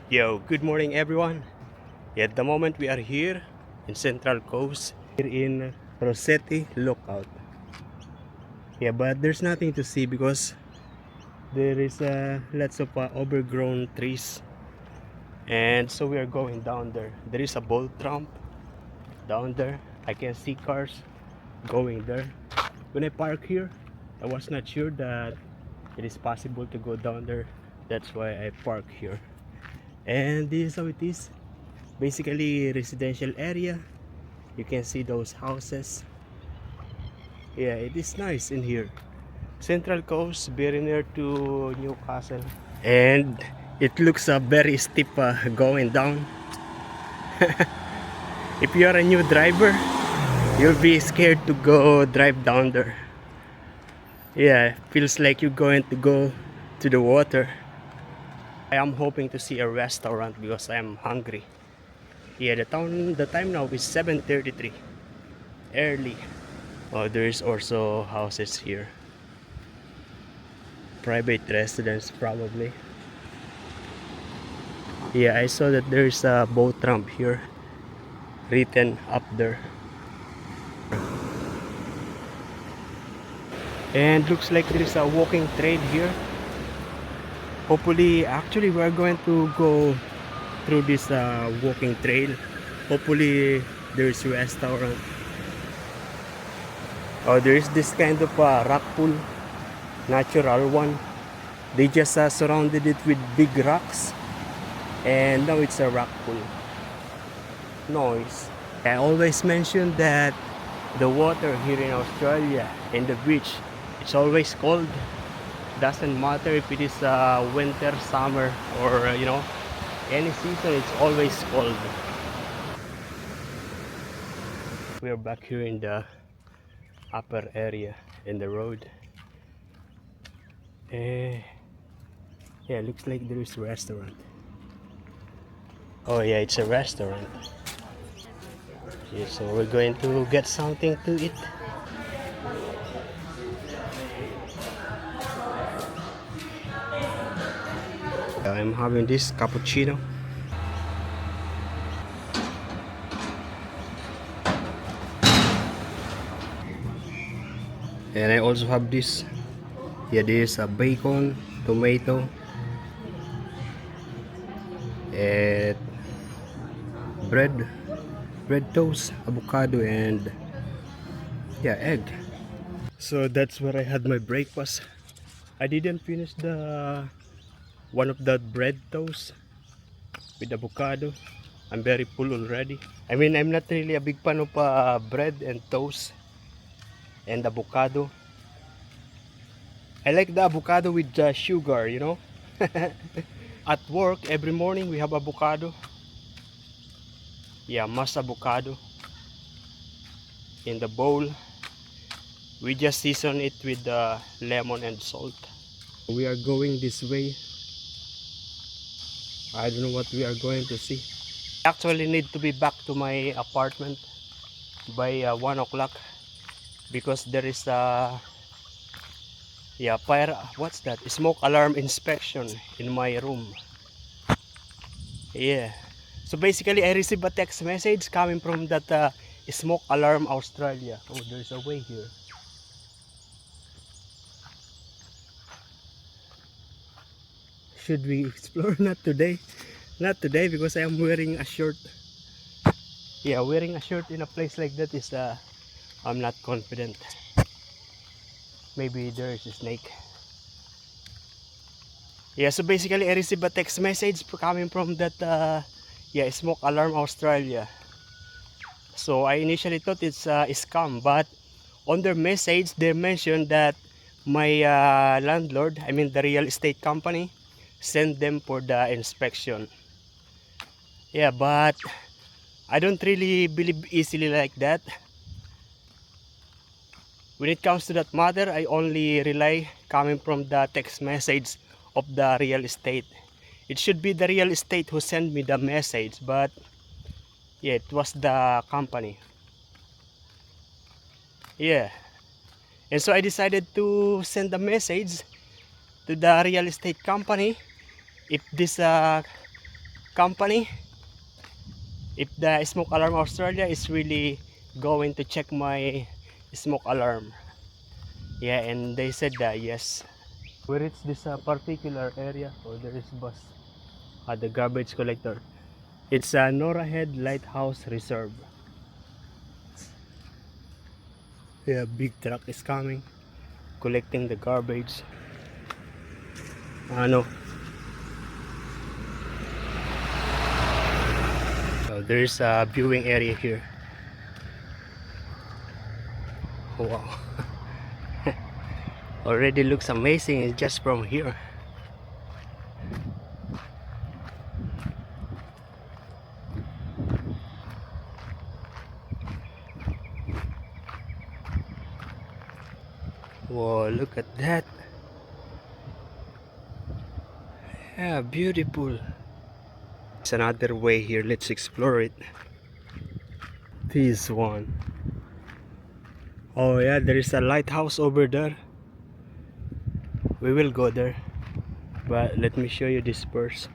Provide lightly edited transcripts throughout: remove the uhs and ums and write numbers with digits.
Yo, good morning everyone. At the moment we are here in Central Coast, here in Rossetti Lookout. But there's nothing to see because there is lots of overgrown trees. And so we are going down there. There is a boat ramp down there. I can see cars going there. When I park here, I was not sure that it is possible to go down there. That's why I park here. And this is how it is. Basically residential area. You can see those houses. It is nice in here. Central Coast, very near to Newcastle. And it looks very steep going down. If you are a new driver, you'll be scared to go drive down there. Feels like you're going to go to the water. I am hoping to see a restaurant because I am hungry. The time now is 7:33. Early. Oh, there is also houses here. Private residence probably. I saw that there's a boat ramp here written up there. And looks like there is a walking trail here. Hopefully, actually we're going to go through this walking trail. Hopefully there's a restaurant. Oh, there is this kind of rock pool, natural one. They just surrounded it with big rocks, and now it's a rock pool. Noise. I always mention that the water here in Australia in the beach, it's always cold. Doesn't matter if it is winter, summer, or any season, it's always cold. We're back here in the upper area in the road. Looks like there is a restaurant. Oh yeah, it's a restaurant. So we're going to get something to eat. I'm having this cappuccino. And I also have this. This is a bacon, tomato, and bread toast, avocado, and egg. So that's where I had my breakfast. I didn't finish the one of the bread toast with avocado. I'm very full already. I mean, I'm not really a big fan of bread and toast and avocado. I like the avocado with sugar, At work, every morning we have avocado. Mashed avocado in the bowl. We just season it with lemon and salt. We are going this way. I don't know what we are going to see. I actually need to be back to my apartment by 1 o'clock because there is a fire, what's that, smoke alarm inspection in my room. So basically I received a text message coming from that smoke alarm Australia. Oh, there's a way here. Should we explore? Not today. Not today because I am wearing a shirt. Wearing a shirt in a place like that is I'm not confident. Maybe there is a snake. So basically I received a text message coming from that smoke alarm Australia. So I initially thought it's a scam, but on their message they mentioned that my landlord, I mean the real estate company, sent them for the inspection. But I don't really believe easily like that. When it comes to that matter, I only rely coming from the text message of the real estate. It should be the real estate who sent me the message, but it was the company. And so I decided to send a message to the real estate company if this company. If the smoke alarm Australia is really going to check my smoke alarm. Yeah, and they said that yes. We reached this particular area. Oh, there is bus at the garbage collector. It's a Norahhead Lighthouse Reserve. Yeah, big truck is coming, collecting the garbage. No. So there's a viewing area here. Wow. Already looks amazing just from here. Whoa, look at that. Yeah, beautiful. It's another way here. Let's explore it. This one. Oh yeah, there is a lighthouse over there. We will go there. But let me show you this first.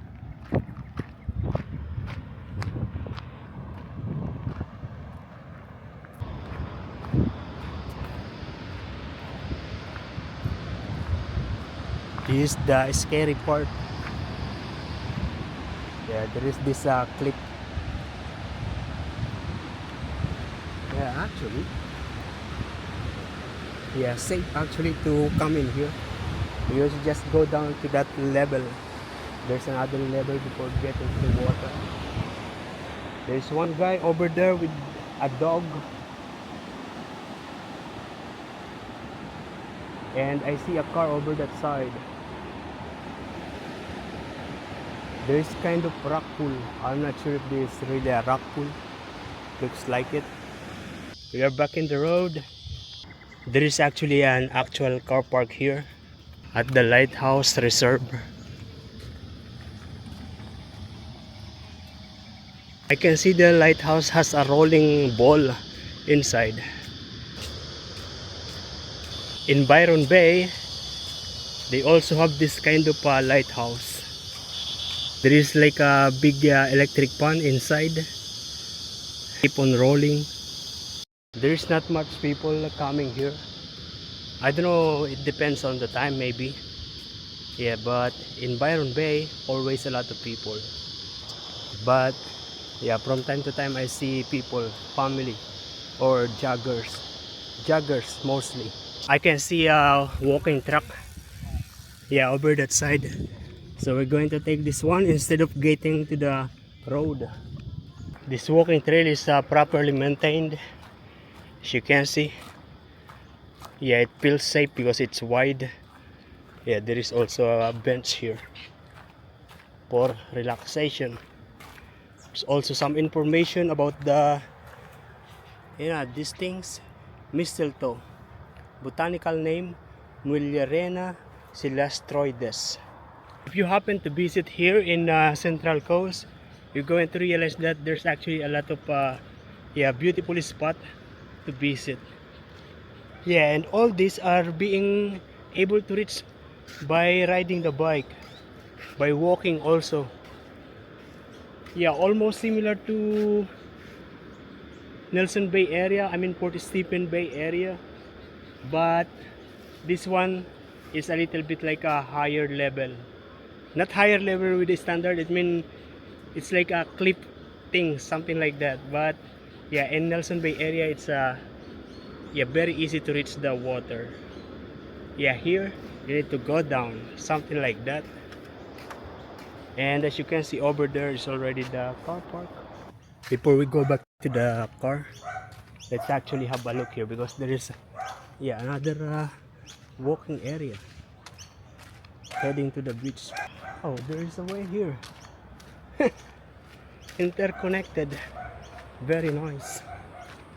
This is the scary part. Yeah, there is this cliff. Yeah, actually. Yeah, safe actually to come in here. You just go down to that level. There's another level before getting to the water. There's one guy over there with a dog. And I see a car over that side. There's kind of rock pool. I'm not sure if this is really a rock pool. Looks like it. We are back in the road. There is actually an actual car park here at the Lighthouse Reserve. I can see the lighthouse has a rolling ball inside. In Byron Bay, they also have this kind of lighthouse. There is like a big electric pan inside. Keep on rolling. There is not much people coming here. I don't know, it depends on the time maybe. Yeah, but in Byron Bay, always a lot of people. But yeah, from time to time I see people, family or joggers. Joggers mostly. I can see a walking truck. Yeah, over that side. So we're going to take this one instead of getting to the road. This walking trail is properly maintained. As you can see. Yeah, it feels safe because it's wide. Yeah, there is also a bench here for relaxation. There's also some information about the these things. Mistletoe. Botanical name Mulyarena sillastroides. If you happen to visit here in Central Coast, you're going to realize that there's actually a lot of beautiful spot to visit. Yeah, and all these are being able to reach by riding the bike, by walking also. Yeah, almost similar to Nelson Bay area, I mean Port Stephen Bay area, but this one is a little bit like a higher level. Not higher level with the standard, it mean it's like a cliff thing, something like that. But yeah, in Nelson Bay area, it's very easy to reach the water. Yeah, here you need to go down, something like that. And as you can see over there is already the car park. Before we go back to the car, let's actually have a look here because there is another walking area heading to the beach. Oh, there is a way here. Interconnected. Very nice.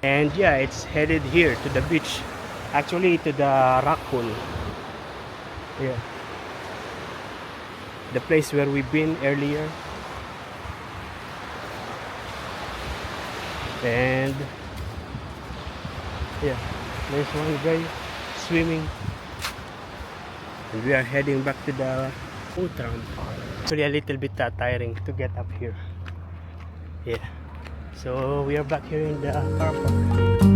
And yeah, it's headed here to the beach. Actually to the rock pool. Yeah. The place where we've been earlier. And yeah, there's one guy swimming. And we are heading back to the boat ramp. Actually a little bit tiring to get up here. Yeah. So we are back here in the car park.